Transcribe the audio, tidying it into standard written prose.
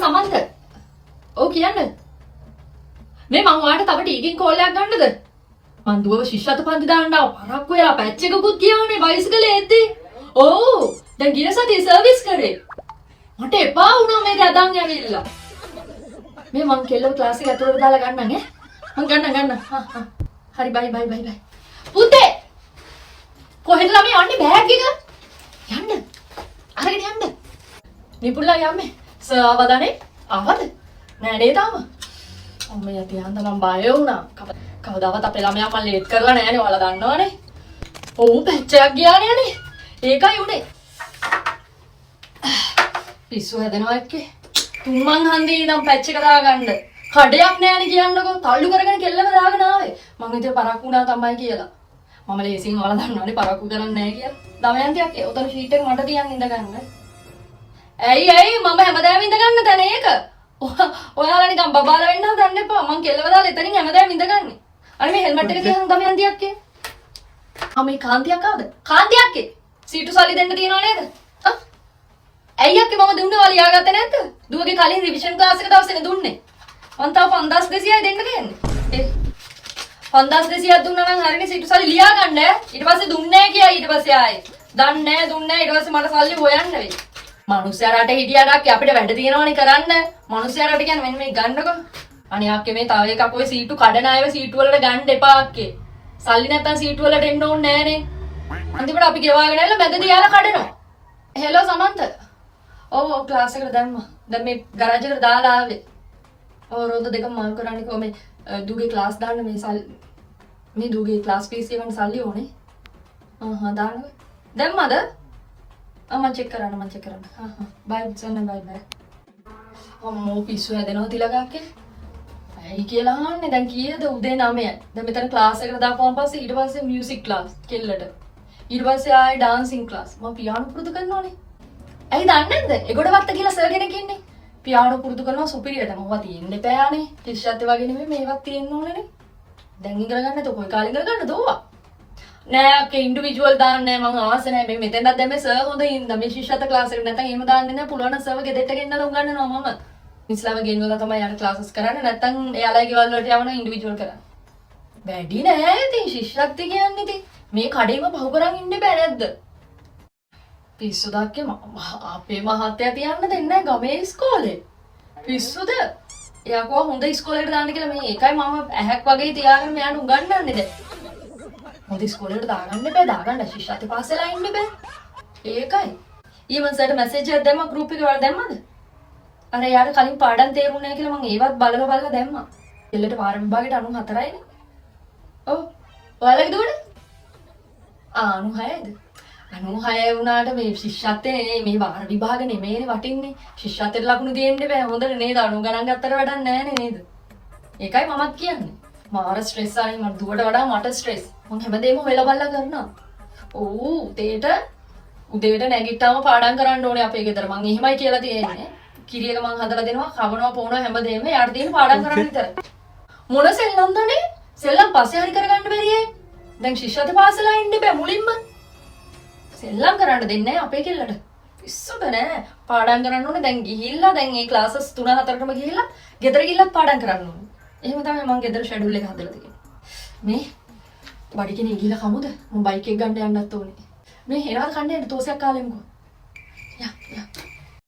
සමන්ත. ඔව් කියන්න. මේ මං ඔයාලට තව ටීකින් කෝල් එකක් ගන්නද? මං දුවව ශිෂ්‍යත්ව පන්ති දාන්න ආව. පරක්කු වෙලා පැච් එකකුත් ගියානේ බයිසිකලේ එද්දි. ඔව්. දැන් ගිය සතියේ සර්විස් කරේ. මට එපා වුණා මේක අදන් ඇවිල්ලා. මේ මං කෙල්ලව ක්ලාස් එක ඇතුළට දාලා ගන්නම් ඈ. මං ගන්න. හරි බයි. පුතේ. කොහෙද ළමයි යන්නේ බෑග් එක? යන්න. අරගෙන යන්න. නිපුල්ලා යන්නේ. සර් ආවදනේ? ආවද? නෑ නේ තාම. අම්මේ යතියන්ද මම බය වුණා. කවදාවත් අපේ ළමයා මම ලේට් කරලා නෑනේ ඔයාලා දන්නවනේ. ඔව් පැච් එකක් ගියානේ අනේ. ඒකයි උනේ. පිස්සු හැදෙනවා එක්කේ. තුම්මන් හන්දියේ ඉඳන් පැච් එක දාගන්න. කඩයක් නෑනේ කියන්නකෝ. තල්ලු කරගෙන කෙල්ලම දාගෙන ආවේ. මං හිතුවේ පරක්කු වුණා තමයි කියලා. මම ලේසින් ඔයාලා දන්නවනේ පරක්කු කරන්නේ නෑ කියලා. දමයන්තියක් ඒ උතන ෂීට් එක මට තියන් ඉඳ ගන්න. ඇයි මම හැමදාම ඉඳ ගන්න තැන ඒක. ඔයාලා නිකන් බබාලා වෙන්න හදන්න එපා. මං කෙල්ලව දාලා එතනින් හැමදාම ඉඳගන්නේ. අනේ මේ හෙල්මට් එක තියන් දමයන්තියක්කේ. මේ කාන්තියක් ආවද? කාන්තියක්කේ. සීටු සල්ලි දෙන්න තියනව නේද? ඇයි අක්කේ මම දුන්නේ ඔයා ලියාගත්තේ නැද්ද? දුවගේ කලින් රිවිෂන් ක්ලාස් එක දවසේනේ දුන්නේ. මං තව 5200යි දෙන්න කියන්නේ. 5200ක් දුන්නා නම් හරිනේ සීටු සල්ලි ලියා ගන්න. ඊට පස්සේ දුන්නේ නැහැ කියයි ඊට පස්සේ ආයේ. දුන්නේ නැහැ ඊට පස්සේ මට සල්ලි හොයන්න වෙයි. මනුස්සයාට හිටියාට අක්කේ අපිට වැඩ තියෙනවනේ කරන්න. මනුස්සයාට කියන්නේ මෙන්න මේ ගන්නකො. අනේ අක්කේ මේ තව එකක් ඔය සීටු කඩන අයව සීටු වලට ගන්න එපා අක්කේ. සල්ලි නැත්තම් සීටු වලට එන්න ඕනේ නෑනේ. අන්තිමට අපි ගෙවාගෙන ඇවිල්ලා මැදදී යාලා කඩනවා. හෙලෝ සමන්ත. ඔව් ක්ලාස් එකට දැම්මා. දැන් මේ ගරාජ් එකට දාලා ආවේ. ඔව් රෝද දෙකම මාරු කරන්න කිව්වා මේ දුගේ ක්ලාස් දාන්න මේ දුගේ ක්ලාස් ෆීස් එකකට සල්ලි ඕනේ. දාන්න. දැම්මද? මම චෙක් කරන්න. බයි සන්න බයි. අම්මෝ පිස්සු හැදෙනවා තිලගක්කේ. ඇයි කියලා අහන්නේ දැන් කීයද උදේ 9යි. දැන් මෙතන ක්ලාස් එකට දාපුවාන් පස්සේ ඊට පස්සේ මියුසික් ක්ලාස් කෙල්ලට. ඊට පස්සේ ආයේ ඩාන්සින් ක්ලාස්. මම පියානෝ පුරුදු කරනවානේ. ඇයි දන්නේ නැද්ද? ඒගොඩවත්ත කියලා සර් කෙනෙක් ඉන්නේ. පියානෝ පුරුදු කරනවා සුපිරියට. මොකද තියෙන්න එපානේ. ටිෂර්ට් වගේ නෙමෙයි මේවත් තියෙන්න ඕනේනේ. දැන් ඉගෙන ගන්න නැතෝ කොයි කාලේ ඉගෙන ගන්නද ඕවා? නෑ අක්කේ ඉන්ඩිවිජුවල් දාන්නේ නෑ මම ආස නෑ මේ මෙතෙන්වත් දැන් මේ සර් හොඳ ඉන්න මේ ශිෂ්‍යත්ව ක්ලාස් එකට නැත්නම් එහෙම දාන්නේ නෑ පුළුවන් නම් සර්ව ගෙදරට ගෙන්නලා උගන්වනවා මම ඉස්ලාම ගෙන්නලා තමයි යන ක්ලාසස් කරන්නේ නැත්නම් එයාලා ගෙවල් වලට යවන ඉන්ඩිවිජුවල් කරන්නේ වැඩි නෑ ඉතින් ශිෂ්‍යත්ව කියන්නේ ඉතින් මේ කඩේම පහු කරන් ඉන්න බෑ නැද්ද පිස්සු දාක්කේ අපේ මහත්තයා තියන්න දෙන්නේ නෑ ගමේ ඉස්කෝලේ පිස්සුද එයා කොහොම හොඳ ඉස්කෝලේට දාන්න කියලා මේ ඒකයි මම ඇහැක් වගේ තියාගෙන මෙයාට උගන්වන්නේ දැන් මොකද ඉස්කෝලේට දාගන්න බෑ දාගන්න ශිෂ්‍යත්ව පාසලා ඉන්න බෑ ඒකයි ඊමන්සට මැසේජ් එකක් දැම්මා ගෲප් එකේ වල දැම්මද අර යාර කලින් පාඩම් තේරුන්නේ නැහැ කියලා මම ඒවත් බලලා දැම්මා එල්ලට වාර විභාගයට 94යිනේ ඔව් ඔයාලගේ දුවද 96ද 96 වුණාට මේ ශිෂ්‍යත්වේ නේ මේ වාර විභාග නෙමෙයිනේ වටින්නේ ශිෂ්‍යත්වයට ලකුණු දෙන්න බෑ හොඳට නේද 90 ගණන් ගත්තට වැඩක් නැහැ නේද ඒකයි මමත් කියන්නේ මාර ස්ට්‍රෙස් ආයි මට දුවට වඩා මට ස්ට්‍රෙස් මම හැමදේම හොයලා බලලා කරනවා. උදේට නැගිට්ටාම පාඩම් කරන්න ඕනේ අපේ ගෙදර. මම එහෙමයි කියලා තියෙන්නේ. කිරි එක මම හදලා දෙනවා, කවනවා, පොවනවා හැමදේම. යාට තියෙන පාඩම් කරන්න විතරයි. මොන සෙල්ලම්දනේ? සෙල්ලම් පස්සේ හරි කරගන්න බැරියේ. දැන් ශිෂ්‍යත්ව පාසලා ඉන්න බෑ මුලින්ම. සෙල්ලම් කරන්න දෙන්නේ නැහැ අපේ කෙල්ලට. පිස්සුද නෑ. පාඩම් කරන්න ඕනේ. දැන් ගිහිල්ලා දැන් මේ ක්ලාසස් 3-4ටම ගිහිල්ලා ගෙදර ගිහිල්ලත් පාඩම් කරන්න ඕනේ. එහෙම තමයි මම ගෙදර ෂෙඩියුල් එක හදලා තියෙන්නේ. මේ බඩි කෙනෙක් ගිහලා කමුද? මම බයික් එක ගන්න යන්නත් ඕනේ. මේ එනවාද කන්නේ තෝසයක් කාලෙමුකෝ. යා